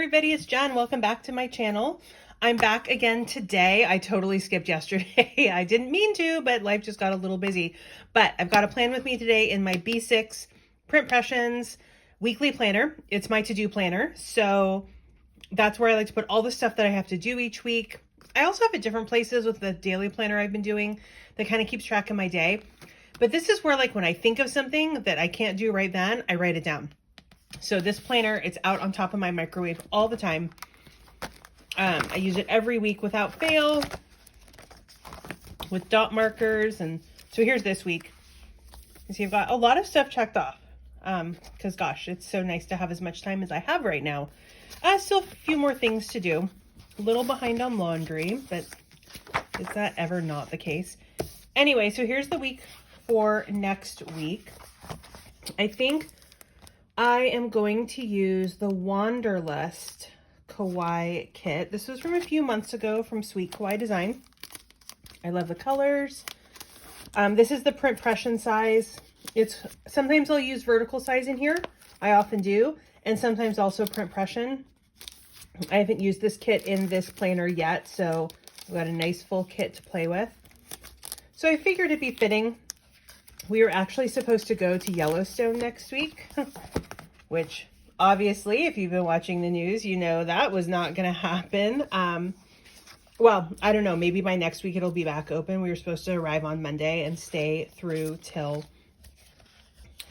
everybody, it's Jen. Welcome back to my channel. I'm back again today. I totally skipped yesterday. I didn't mean to, but life just got a little busy. But I've got a plan with me today in my B6 Print Pressions weekly planner. It's my to-do planner. So that's where I like to put all the stuff that I have to do each week. I also have it different places with the daily planner I've been doing that kind of keeps track of my day. But this is where, like, when I think of something that I can't do right then, I write it down. So this planner, it's out on top of my microwave all the time. I use it every week without fail with dot markers. And so here's this week. You see, I've got a lot of stuff checked off because gosh, it's so nice to have as much time as I have right now. Still a few more things to do. A little behind on laundry, but is that ever not the case? Anyway, so here's the week for next week. I think I am going to use the Wanderlust Kawaii kit. This was from a few months ago from Sweet Kawaii Design. I love the colors. This is the print pression size. It's sometimes I'll use vertical size in here. I often do. And sometimes also print pression. I haven't used this kit in this planner yet, so I've got a nice full kit to play with. So I figured it'd be fitting. We were actually supposed to go to Yellowstone next week, which obviously, if you've been watching the news, you know that was not going to happen. Well, I don't know, maybe by next week it'll be back open. We were supposed to arrive on Monday and stay through till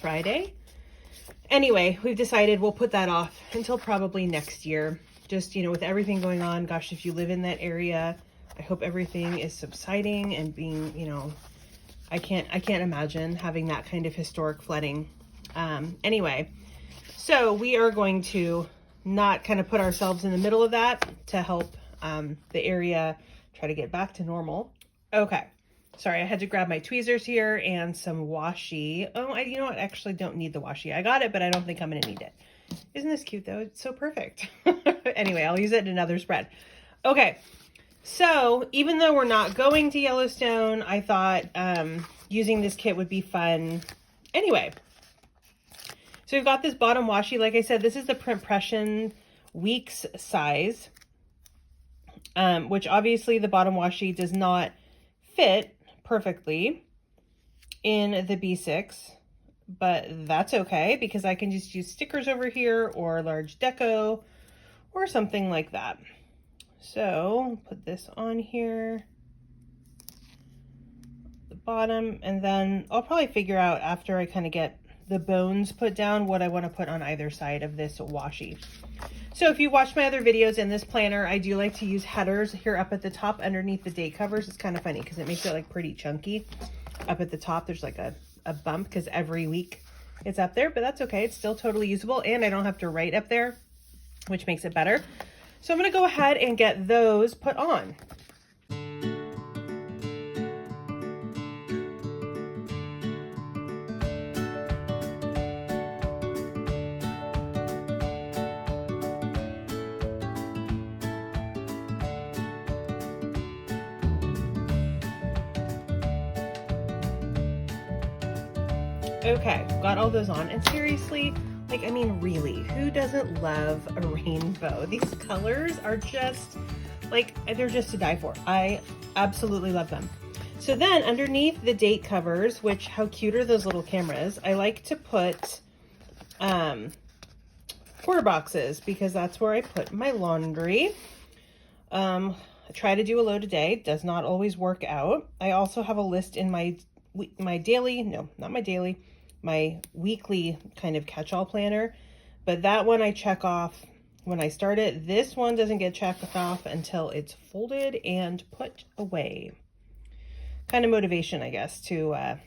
Friday. Anyway, we've decided we'll put that off until probably next year. Just, you know, with everything going on, gosh, if you live in that area, I hope everything is subsiding and being, you know, I can't imagine having that kind of historic flooding. Anyway, so we are going to not kind of put ourselves in the middle of that to help the area try to get back to normal. Okay, sorry, I had to grab my tweezers here and some washi. Oh, you know what? I actually don't need the washi. I got it, but I don't think I'm going to need it. Isn't this cute though? It's so perfect. Anyway, I'll use it in another spread. Okay. So even though we're not going to Yellowstone, I thought using this kit would be fun. Anyway, so we've got this bottom washi. Like I said, this is the Print Pression Weeks size, which obviously the bottom washi does not fit perfectly in the B6, but that's okay because I can just use stickers over here or large deco or something like that. So put this on here, the bottom, and then I'll probably figure out after I kind of get the bones put down what I want to put on either side of this washi. So if you watch my other videos in this planner, I do like to use headers here up at the top underneath the date covers. It's kind of funny because it makes it like pretty chunky. Up at the top, there's like a bump because every week it's up there, but that's okay. It's still totally usable and I don't have to write up there, which makes it better. So I'm going to go ahead and get those put on. Okay, got all those on. And seriously, like, I mean, really, who doesn't love a rainbow? These colors are just, like, they're just to die for. I absolutely love them. So then underneath the date covers, which, how cute are those little cameras? I like to put quarter boxes because that's where I put my laundry. I try to do a load a day. Does not always work out. I also have a list in my weekly kind of catch-all planner, but that one I check off when I start it. This one doesn't get checked off until it's folded and put away. Kind of motivation, I guess, to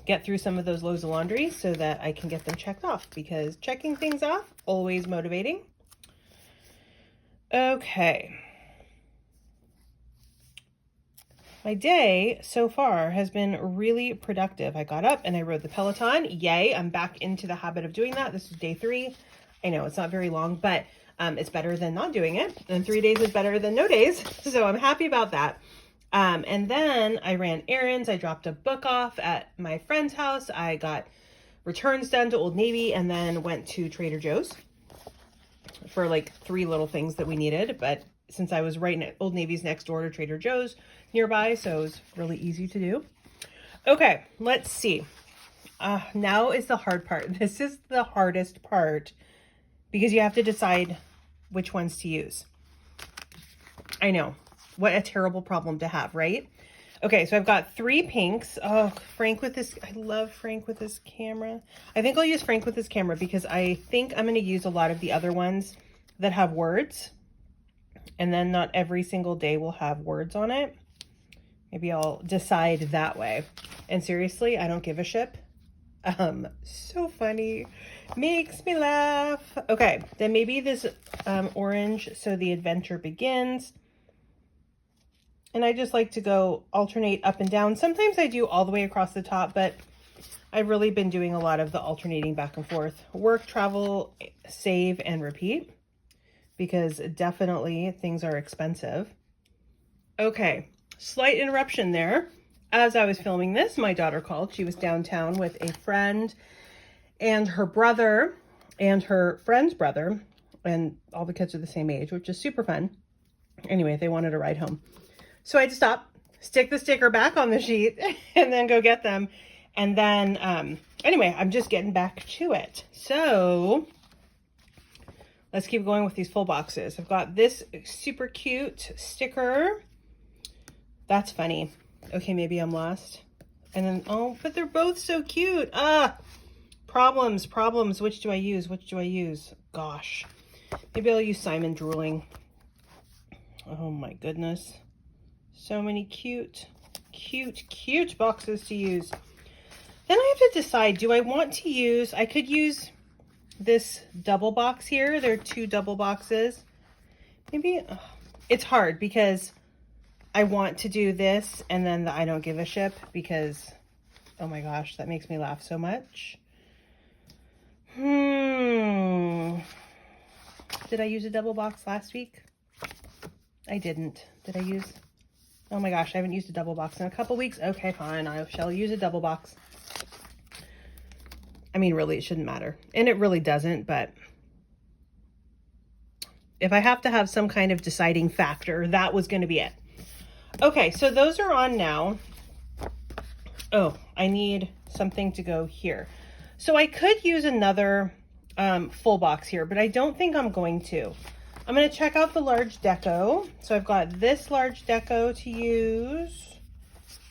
get through some of those loads of laundry so that I can get them checked off, because checking things off, always motivating. Okay. My day so far has been really productive. I got up and I rode the Peloton. Yay, I'm back into the habit of doing that. This is day 3. I know it's not very long, but it's better than not doing it. And 3 days is better than no days. So I'm happy about that. And then I ran errands. I dropped a book off at my friend's house. I got returns done to Old Navy and then went to Trader Joe's. for like 3 little things that we needed, but since I was right in Old Navy's next door to Trader Joe's nearby, so it was really easy to do. Okay, let's see. Now is the hard part. This is the hardest part because you have to decide which ones to use. I know, what a terrible problem to have, right? Okay, so I've got 3 pinks. Oh, Frank with this, I love Frank with his camera. I think I'll use Frank with his camera because I think I'm going to use a lot of the other ones that have words. And then not every single day will have words on it. Maybe I'll decide that way. And seriously, I don't give a shit. So funny. Makes me laugh. Okay, then maybe this orange, so the adventure begins. And I just like to go alternate up and down. Sometimes I do all the way across the top, but I've really been doing a lot of the alternating back and forth. Work, travel, save, and repeat. Because definitely things are expensive. Okay, slight interruption there. As I was filming this, my daughter called. She was downtown with a friend and her brother and her friend's brother. And all the kids are the same age, which is super fun. Anyway, they wanted a ride home. So I had to stop, stick the sticker back on the sheet, and then go get them. And then, anyway, I'm just getting back to it. So let's keep going with these full boxes. I've got this super cute sticker. That's funny. Okay, maybe I'm lost. And then, oh, but they're both so cute. Problems. Which do I use? Gosh. Maybe I'll use Simon Drooling. Oh my goodness. So many cute boxes to use. Then I have to decide, do I want to use, I could use this double box here. There are 2 double boxes. Maybe, it's hard because I want to do this and then the I don't give a shit because, oh my gosh, that makes me laugh so much. Did I use a double box last week? I didn't. Did I use? Oh my gosh, I haven't used a double box in a couple weeks. Okay, fine. I shall use a double box. I mean, really, it shouldn't matter. And it really doesn't, but if I have to have some kind of deciding factor, that was going to be it. Okay, so those are on now. Oh, I need something to go here. So I could use another full box here, but I don't think I'm going to. I'm going to check out the large deco. So I've got this large deco to use.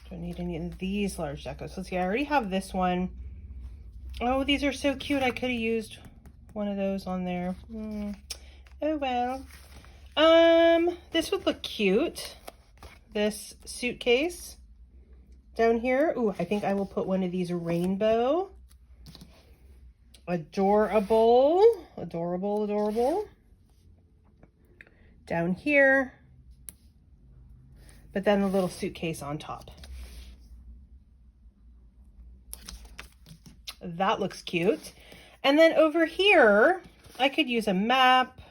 Don't need any of these large decos. Let's see, I already have this one. Oh, these are so cute. I could have used one of those on there. Oh, well. This would look cute. This suitcase down here. Ooh, I think I will put one of these rainbow. Adorable. Down here. But then a little suitcase on top. That looks cute. And then over here, I could use a map.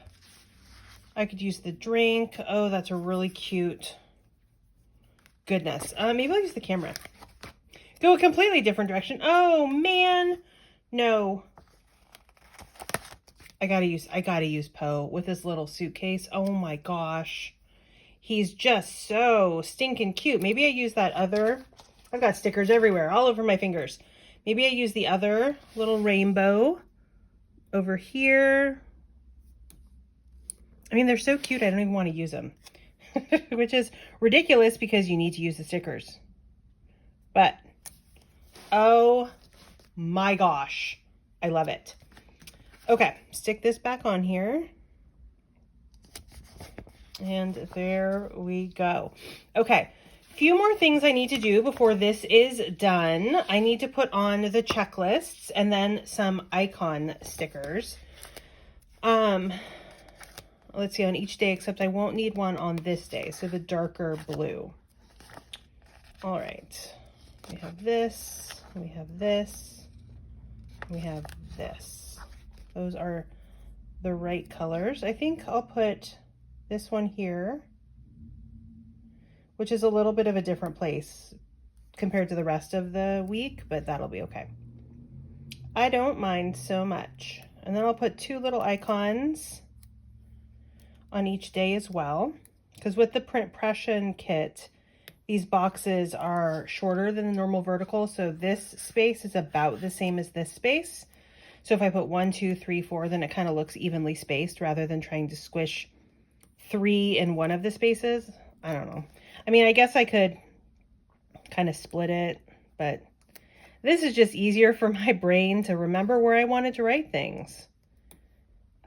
I could use the drink. Oh, that's a really cute. Goodness. Maybe I'll use the camera. Go a completely different direction. Oh, man. No. I gotta use Poe with his little suitcase. Oh my gosh. He's just so stinking cute. Maybe I use that other. I've got stickers everywhere, all over my fingers. Maybe I use the other little rainbow over here. I mean, they're so cute, I don't even want to use them. Which is ridiculous because you need to use the stickers. But, oh my gosh, I love it. Okay, stick this back on here. And there we go. Okay, few more things I need to do before this is done. I need to put on the checklists and then some icon stickers. Let's see, on each day, except I won't need one on this day, so the darker blue. All right, we have this, we have this, we have this. Those are the right colors. I think I'll put this one here, which is a little bit of a different place compared to the rest of the week, but that'll be okay. I don't mind so much. And then I'll put 2 little icons on each day as well. Because with the Pression kit, these boxes are shorter than the normal vertical. So this space is about the same as this space. So if I put 1, 2, 3, 4, then it kind of looks evenly spaced rather than trying to squish 3 in one of the spaces. I don't know. I mean, I guess I could kind of split it, but this is just easier for my brain to remember where I wanted to write things.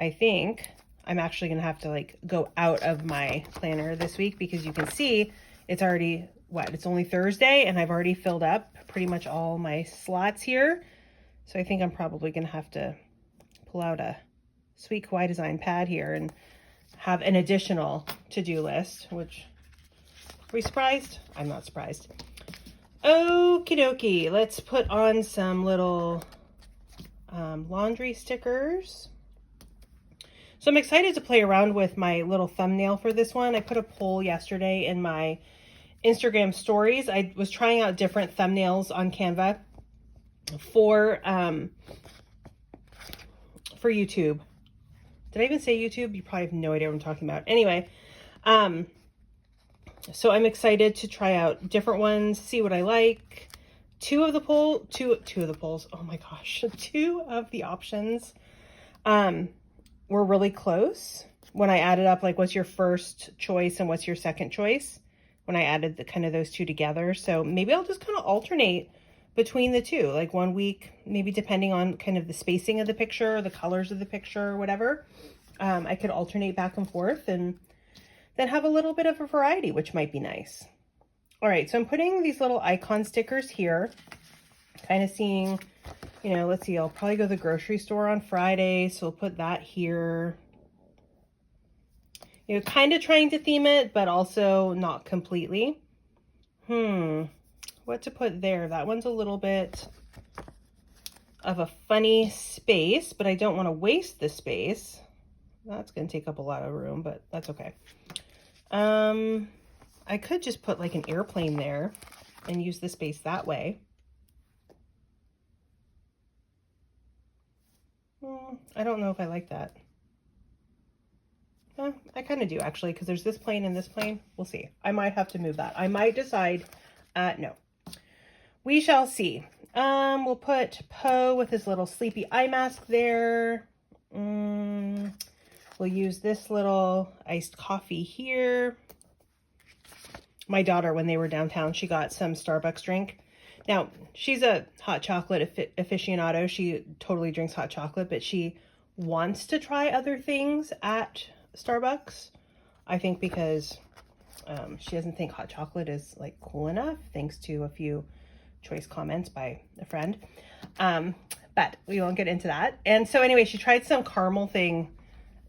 I think I'm actually going to have to like go out of my planner this week because you can see it's already, it's only Thursday and I've already filled up pretty much all my slots here. So I think I'm probably going to have to pull out a sweet Kawaii design pad here and have an additional to-do list, which, are we surprised? I'm not surprised. Okie dokie, let's put on some little laundry stickers. So I'm excited to play around with my little thumbnail for this one. I put a poll yesterday in my Instagram stories. I was trying out different thumbnails on Canva for YouTube. Did I even say YouTube? You probably have no idea what I'm talking about. Anyway, so I'm excited to try out different ones, see what I like. Two of the polls, oh my gosh, 2 of the options were really close when I added up, like, what's your first choice and what's your second choice, when I added the kind of those 2 together. So maybe I'll just kind of alternate between the 2, like one week, maybe depending on kind of the spacing of the picture, the colors of the picture, or whatever. I could alternate back and forth and then have a little bit of a variety, which might be nice. All right, so I'm putting these little icon stickers here, kind of seeing, you know, let's see, I'll probably go to the grocery store on Friday, so we'll put that here. You know, kind of trying to theme it, but also not completely. What to put there? That one's a little bit of a funny space, but I don't want to waste the space. That's going to take up a lot of room, but that's okay. I could just put like an airplane there and use the space that way. I don't know if I like that. I kind of do actually, because there's this plane and this plane. We'll see. I might have to move that. I might decide, no. We shall see. We'll put Poe with his little sleepy eye mask there. We'll use this little iced coffee here. My daughter, when they were downtown, she got some Starbucks drink. Now, she's a hot chocolate aficionado. She totally drinks hot chocolate, but she wants to try other things at Starbucks. I think because she doesn't think hot chocolate is like cool enough, thanks to a few choice comments by a friend. But we won't get into that. And so anyway, she tried some caramel thing,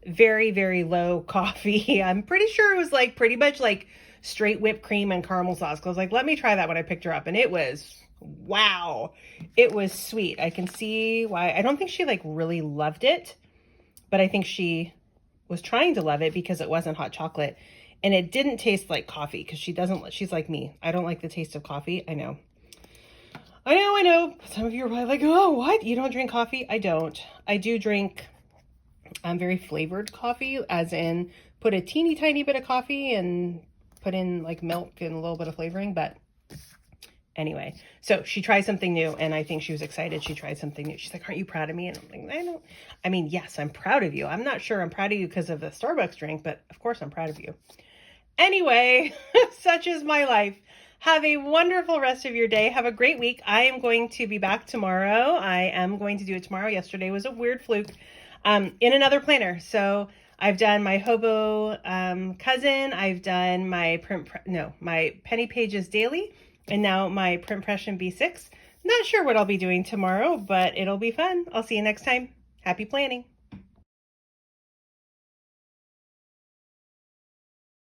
very, very low coffee. I'm pretty sure it was like pretty much like straight whipped cream and caramel sauce. I was like, let me try that when I picked her up. And it was, wow, it was sweet. I can see why. I don't think she like really loved it, but I think she was trying to love it because it wasn't hot chocolate and it didn't taste like coffee, because she's like me. I don't like the taste of coffee. I know. Some of you are probably like, oh, what? You don't drink coffee? I don't. I do drink very flavored coffee, as in put a teeny tiny bit of coffee and put in like milk and a little bit of flavoring. But anyway, so she tried something new and I think she was excited. She tried something new. She's like, aren't you proud of me? And I'm like, I mean, yes, I'm proud of you. I'm not sure I'm proud of you because of the Starbucks drink, but of course I'm proud of you. Anyway, such is my life. Have a wonderful rest of your day. Have a great week. I am going to be back tomorrow. I am going to do it tomorrow. Yesterday was a weird fluke in another planner. So I've done my Hobo cousin. I've done my my Penny Pages daily, and now my Pression B6. Not sure what I'll be doing tomorrow, but it'll be fun. I'll see you next time. Happy planning.